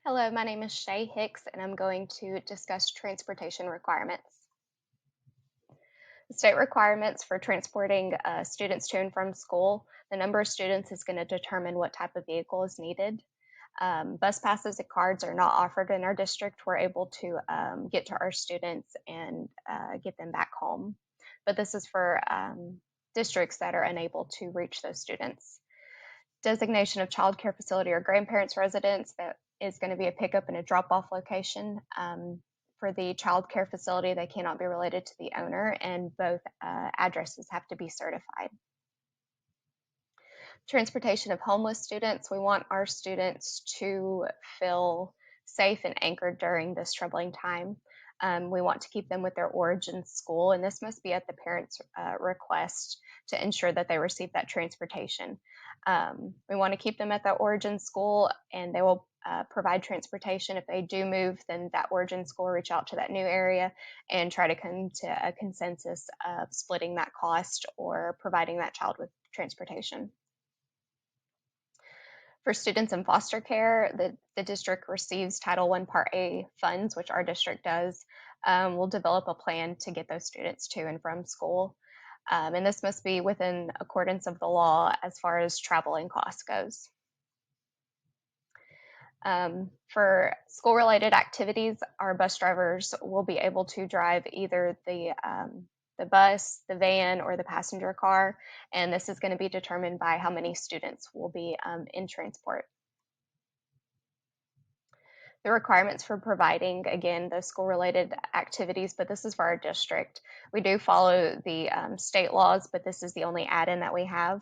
Hello, my name is Shay Hicks, and I'm going to discuss transportation requirements. The state requirements for transporting students to and from school, the number of students is going to determine what type of vehicle is needed. Bus passes and cards are not offered in our district. We're able to get to our students and get them back home. But this is for districts that are unable to reach those students. Designation of child care facility or grandparents' residence, that is going to be a pickup and a drop off location. For the child care facility, they cannot be related to the owner, and both addresses have to be certified. Transportation of homeless students, we want our students to feel safe and anchored during this troubling time. We want to keep them with their origin school, and this must be at the parents' request to ensure that they receive that transportation. We want to keep them at that origin school, and they will provide transportation. If they do move, then that origin school will reach out to that new area and try to come to a consensus of splitting that cost or providing that child with transportation. For students in foster care, the district receives Title I Part A funds, which our district does. We'll develop a plan to get those students to and from school. And this must be within accordance of the law as far as travel and cost goes. For school-related activities, our bus drivers will be able to drive either the bus, the van, or the passenger car, and this is going to be determined by how many students will be in transport. The requirements for providing, again, the school-related activities, but this is for our district. We do follow the state laws, but this is the only add-in that we have.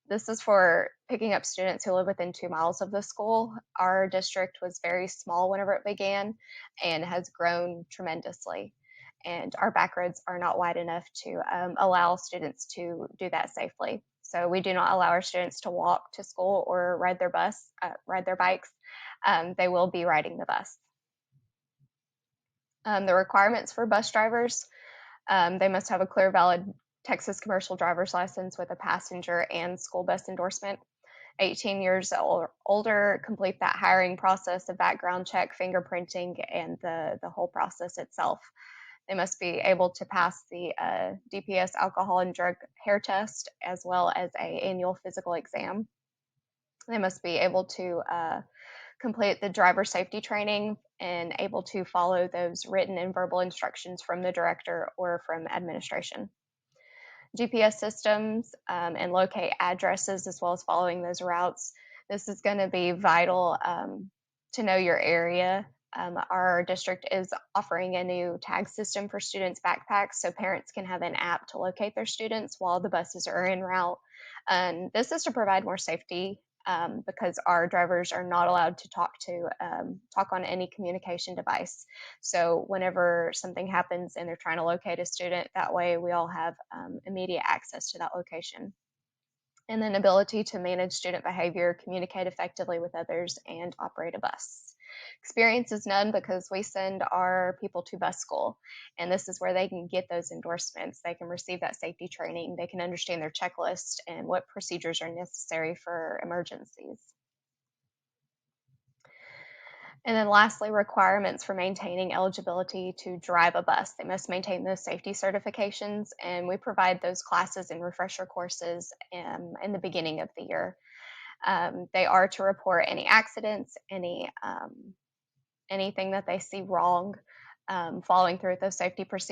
This is for picking up students who live within 2 miles of the school. Our district was very small whenever it began and has grown tremendously. And our back roads are not wide enough to allow students to do that safely. So we do not allow our students to walk to school or ride their bikes. They will be riding the bus. The requirements for bus drivers, they must have a clear, valid Texas commercial driver's license with a passenger and school bus endorsement. 18 years or older, complete that hiring process, a background check, fingerprinting, and the whole process itself. They must be able to pass the DPS alcohol and drug hair test as well as an annual physical exam. They must be able to complete the driver safety training and able to follow those written and verbal instructions from the director or from administration. GPS systems and locate addresses as well as following those routes. This is going to be vital to know your area. Our district is offering a new tag system for students' backpacks so parents can have an app to locate their students while the buses are en route. And this is to provide more safety because our drivers are not allowed to talk on any communication device. So whenever something happens and they're trying to locate a student, that way we all have immediate access to that location. And then ability to manage student behavior, communicate effectively with others, and operate a bus. Experience is none because we send our people to bus school, and this is where they can get those endorsements. They can receive that safety training. They can understand their checklist and what procedures are necessary for emergencies. And then lastly, requirements for maintaining eligibility to drive a bus. They must maintain those safety certifications, and we provide those classes and refresher courses in the beginning of the year. They are to report any accidents, anything that they see wrong, following through with those safety procedures.